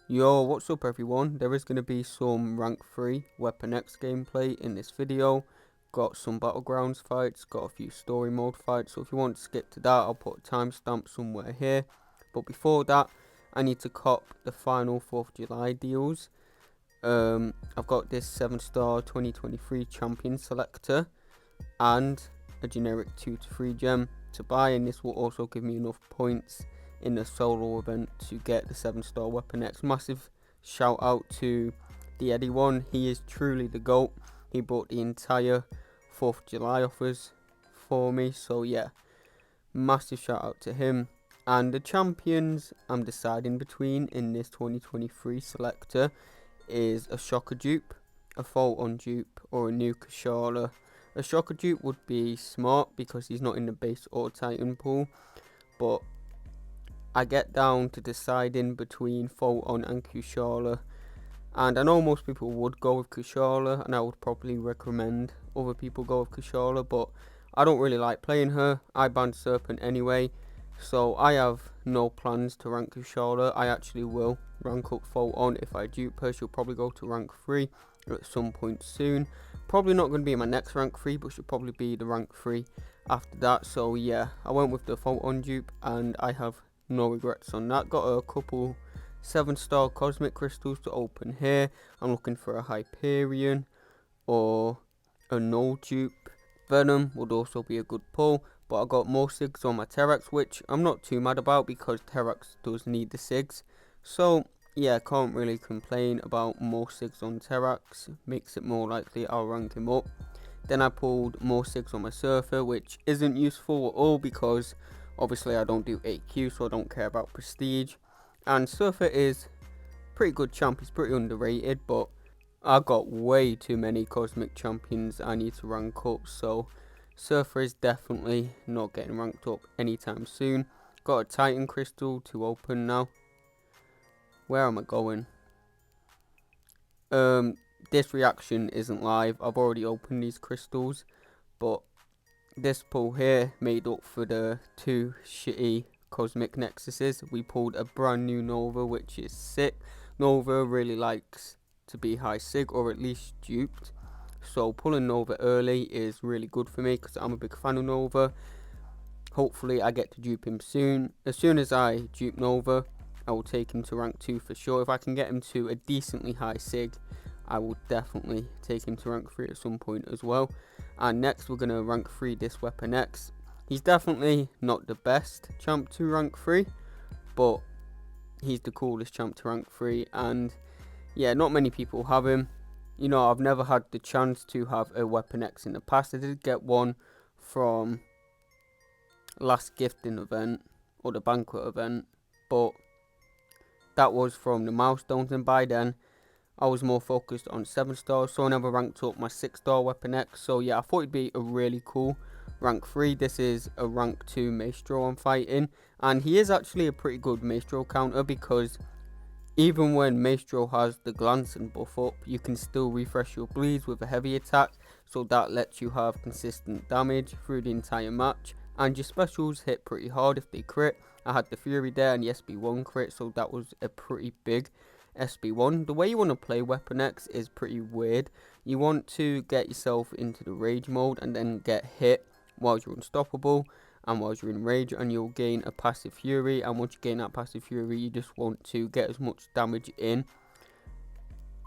Yo, what's up everyone? There is going to be some rank 3 Weapon X gameplay in this video. Got some Battlegrounds fights, got a few story mode fights, so if you want to skip to that, I'll put a timestamp somewhere here. But before that, I need to cop the final 4th of July deals. I've got this 7-star 2023 champion selector and a generic 2 to 3 gem to buy, and this will also give me enough points in the solo event to get the 7-star Weapon X. Massive shout out to the Eddie one. He is truly the GOAT. He bought the entire 4th of July offers for me, so yeah, massive shout out to him. And the champions I'm deciding between in this 2023 selector is a Shocker dupe, a Photon dupe, or a new Kashala. A Shocker dupe would be smart because he's not in the base or Titan pool, but I get down to deciding between Photon and Kushala, and I know most people would go with Kushala, and I would probably recommend other people go with Kushala, but I don't really like playing her. I banned Serpent anyway, so I have no plans to rank Kushala. I actually will rank up Photon if I dupe her. She'll probably go to rank 3 at some point soon. Probably not going to be my next rank 3, but she'll probably be the rank 3 after that. So yeah, I went with the Photon dupe, and I have no regrets on that. Got a couple 7-star cosmic crystals to open here. I'm looking for a Hyperion or a null dupe. Venom would also be a good pull, but I got more SIGs on my Terax, which I'm not too mad about because Terax does need the SIGs. So yeah, can't really complain about more SIGs on Terax. Makes it more likely I'll rank him up. Then I pulled more SIGs on my Surfer, which isn't useful at all because obviously I don't do 8Q, so I don't care about prestige. And Surfer is pretty good champ, he's pretty underrated, but I got way too many cosmic champions I need to rank up, so Surfer is definitely not getting ranked up anytime soon. Got a Titan crystal to open now. Where am I going? This reaction isn't live. I've already opened these crystals, but this pull here made up for the 2 shitty cosmic nexuses. We pulled a brand new Nova, which is sick. Nova really likes to be high sig, or at least duped, so pulling Nova early is really good for me because I'm a big fan of Nova. Hopefully I get to dupe him soon. As soon as I dupe Nova, I will take him to rank 2 for sure. If I can get him to a decently high sig, I will definitely take him to rank 3 at some point as well. And next we're going to rank 3 this Weapon X. He's definitely not the best champ to rank 3, but he's the coolest champ to rank 3, and yeah, not many people have him. You know, I've never had the chance to have a Weapon X in the past. I did get one from last gifting event, or the banquet event, but that was from the milestones, and by then I was more focused on 7 stars, so I never ranked up my 6-star Weapon X. So yeah, I thought it'd be a really cool rank 3. This is a rank 2 Maestro I'm fighting, and he is actually a pretty good Maestro counter because even when Maestro has the glancing buff up, you can still refresh your bleeds with a heavy attack, so that lets you have consistent damage through the entire match, and your specials hit pretty hard if they crit. I had the Fury there and the SB1 crit, so that was a pretty big SB1. The way you want to play Weapon X is pretty weird. You want to get yourself into the rage mode and then get hit while you're unstoppable and while you're in rage, and you'll gain a passive fury, and once you gain that passive fury, you just want to get as much damage in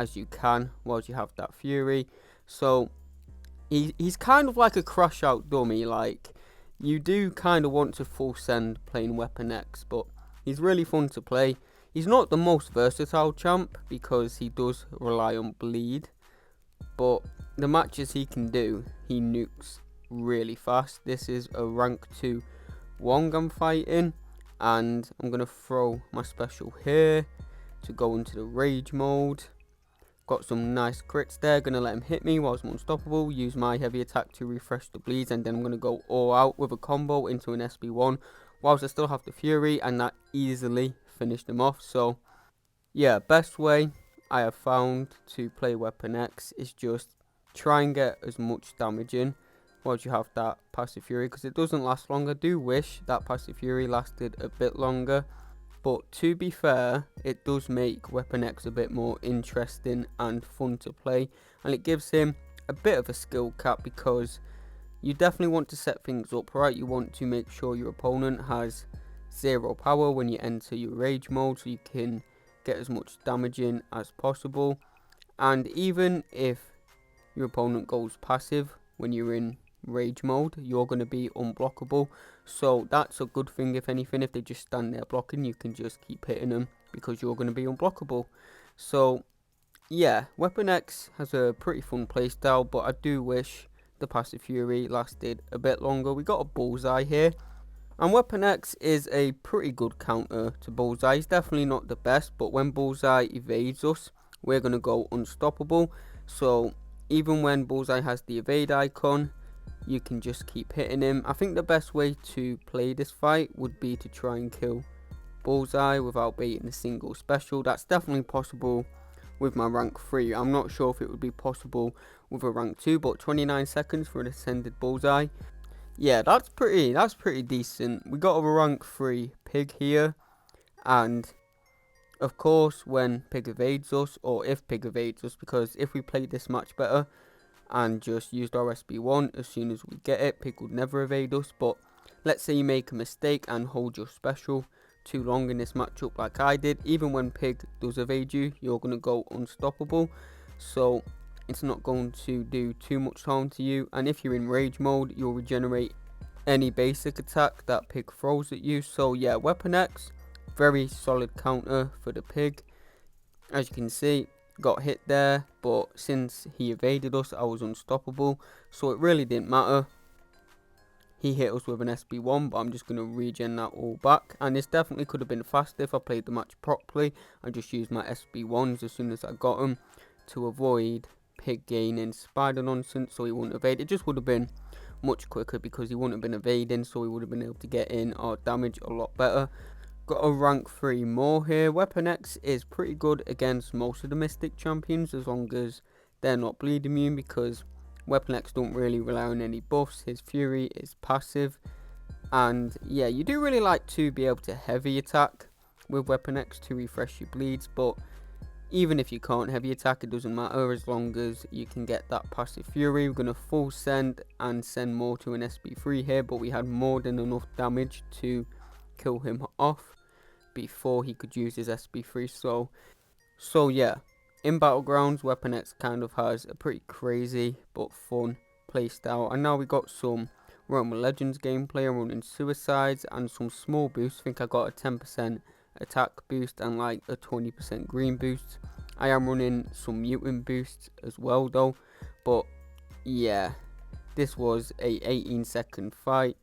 as you can whilst you have that fury. So he's kind of like a crash out dummy. Like, you do kind of want to full send playing Weapon X, but he's really fun to play. He's not the most versatile champ because he does rely on bleed, but the matches he can do, he nukes really fast. This is a rank 2 Wong I'm fighting, and I'm going to throw my special here to go into the rage mode. Got some nice crits there, going to let him hit me whilst I'm unstoppable, use my heavy attack to refresh the bleeds, and then I'm going to go all out with a combo into an SB1 whilst I still have the fury, and that easily finished him off. So yeah, best way I have found to play Weapon X is just try and get as much damage in whilst you have that passive fury, because it doesn't last long. I do wish that passive fury lasted a bit longer. But to be fair, it does make Weapon X a bit more interesting and fun to play, and it gives him a bit of a skill cap because you definitely want to set things up right. You want to make sure your opponent has 0 power when you enter your rage mode, so you can get as much damage in as possible. And even if your opponent goes passive when you're in rage mode, you're going to be unblockable. So that's a good thing. If anything, if they just stand there blocking, you can just keep hitting them because you're going to be unblockable. So yeah, Weapon X has a pretty fun playstyle, but I do wish the passive fury lasted a bit longer. We got a bullseye here, and Weapon X is a pretty good counter to bullseye. He's definitely not the best, but when bullseye evades us, we're going to go unstoppable. So even when bullseye has the evade icon, you can just keep hitting him. I think the best way to play this fight would be to try and kill bullseye without baiting a single special. That's definitely possible with my rank 3. I'm not sure if it would be possible with a rank 2, but 29 seconds for an ascended bullseye. Yeah, that's pretty decent. We got a rank 3 pig here, and of course when pig evades us, or if pig evades us, because if we played this match better and just used our SB1 as soon as we get it, pig would never evade us. But let's say you make a mistake and hold your special too long in this matchup like I did, even when pig does evade you, you're going to go unstoppable, so it's not going to do too much harm to you. And if you're in rage mode, you'll regenerate any basic attack that pig throws at you. So yeah, Weapon X, very solid counter for the pig. As you can see, got hit there, but since he evaded us, I was unstoppable, so it really didn't matter. He hit us with an SB1, but I'm just going to regen that all back. And this definitely could have been faster if I played the match properly. I just used my SB1s as soon as I got them to avoid pig gaining spider nonsense, so he wouldn't evade. It just would have been much quicker because he wouldn't have been evading, so he would have been able to get in our damage a lot better. Got a rank 3 more here. Weapon X is pretty good against most of the Mystic champions as long as they're not bleed immune, because Weapon X don't really rely on any buffs. His fury is passive, and yeah, you do really like to be able to heavy attack with Weapon X to refresh your bleeds, but even if you can't heavy attack, it doesn't matter as long as you can get that passive fury. We're going to full send and send more to an SB3 here, but we had more than enough damage to kill him off before he could use his SB3. So yeah, in Battlegrounds, Weapon X kind of has a pretty crazy but fun playstyle. And now we got some Labyrinth of Legends gameplay. I'm running suicides and some small boosts. I think I got a 10% attack boost and like a 20% green boost. I am running some mutant boosts as well though. But yeah, this was a 18-second fight.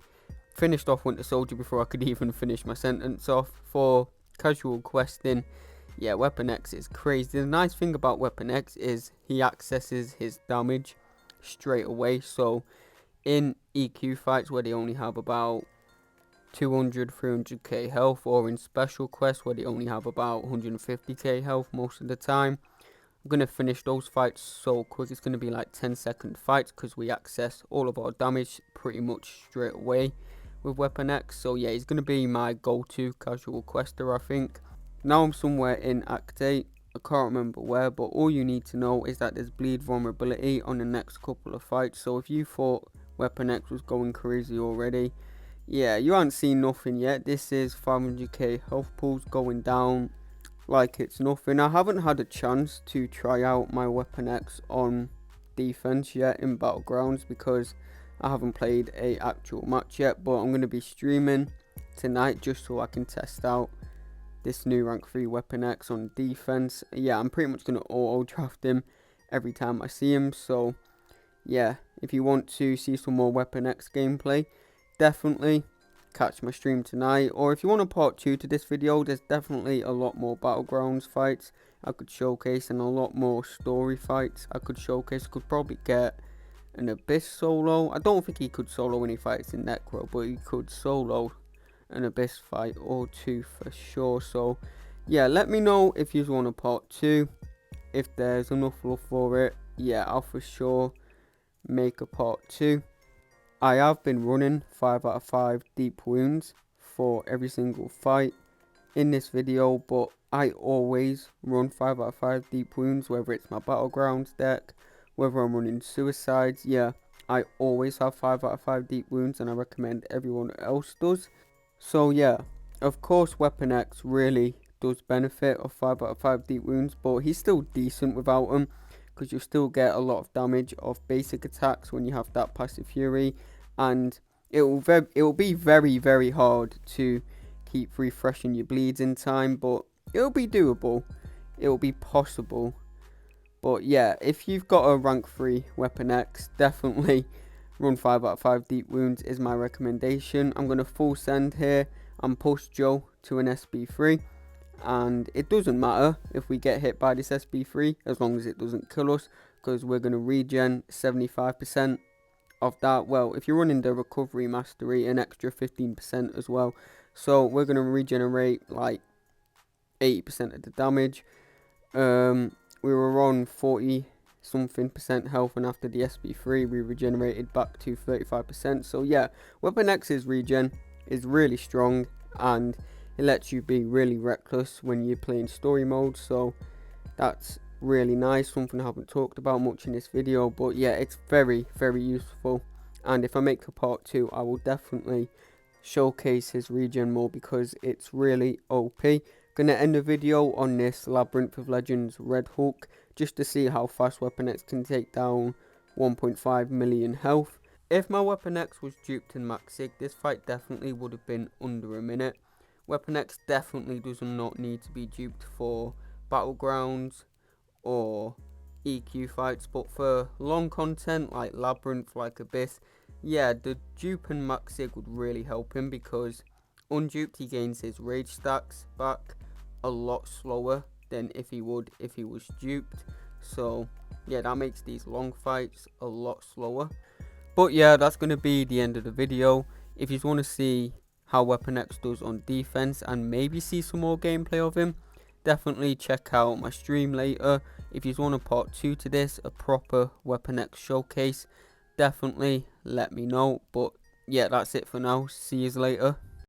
Finished off Winter Soldier before I could even finish my sentence off. For casual questing, yeah, Weapon X is crazy. The nice thing about Weapon X is he accesses his damage straight away. So in EQ fights where they only have about 200-300k health, or in special quests where they only have about 150k health most of the time, I'm going to finish those fights so quick. It's going to be like 10-second fights because we access all of our damage pretty much straight away with Weapon X. So yeah, he's going to be my go-to casual quester, I think. Now I'm somewhere in Act 8, I can't remember where, but all you need to know is that there's bleed vulnerability on the next couple of fights. So if you thought Weapon X was going crazy already, yeah, you haven't seen nothing yet. This is 500k health pools going down like it's nothing. I haven't had a chance to try out my Weapon X on defense yet in Battlegrounds because I haven't played a actual match yet, but I'm going to be streaming tonight just so I can test out this new rank 3 Weapon X on defense. Yeah, I'm pretty much going to auto draft him every time I see him. So yeah, if you want to see some more Weapon X gameplay, definitely catch my stream tonight. Or if you want a part 2 to this video, there's definitely a lot more Battlegrounds fights I could showcase and a lot more story fights I could showcase. Could probably get an Abyss solo. I don't think he could solo any fights in Necro, but he could solo an Abyss fight or 2 for sure. So yeah, let me know if you want a part 2. If there's enough love for it, yeah, I'll for sure make a part 2. I have been running 5 out of 5 deep wounds for every single fight in this video, but I always run 5 out of 5 deep wounds, whether it's my Battlegrounds deck, whether I'm running suicides. Yeah, I always have 5 out of 5 deep wounds, and I recommend everyone else does. So yeah, of course Weapon X really does benefit of 5 out of 5 deep wounds, but he's still decent without them, because you still get a lot of damage of basic attacks when you have that passive fury, and it will be very hard to keep refreshing your bleeds in time, but it'll be doable. It'll be possible. But yeah, if you've got a rank 3 Weapon X, definitely run 5 out of 5 deep wounds is my recommendation. I'm going to full send here and push Joe to an SB3. And it doesn't matter if we get hit by this SB3 as long as it doesn't kill us, because we're going to regen 75% of that. Well, if you're running the recovery mastery, an extra 15% as well. So we're going to regenerate like 80% of the damage. We were on 40 something percent health, and after the SB3 we regenerated back to 35%. So yeah, Weapon X's regen is really strong, and it lets you be really reckless when you're playing story mode. So that's really nice, something I haven't talked about much in this video, but yeah, it's very useful. And if I make a part 2, I will definitely showcase his regen more, because it's really OP. Gonna end the video on this Labyrinth of Legends Red Hulk, just to see how fast Weapon X can take down 1.5 million health. If my Weapon X was duped in Max Sig, this fight definitely would have been under a minute. Weapon X definitely does not need to be duped for Battlegrounds or EQ fights, but for long content like Labyrinth, like Abyss, yeah, the dupe and Max Sig would really help him, because unduped he gains his rage stacks back a lot slower than if he was duped. So yeah, that makes these long fights a lot slower. But yeah, that's going to be the end of the video. If you want to see how Weapon X does on defense and maybe see some more gameplay of him, definitely check out my stream later. If you want a part 2 to this, a proper Weapon X showcase, definitely let me know. But yeah, that's it for now. See you later.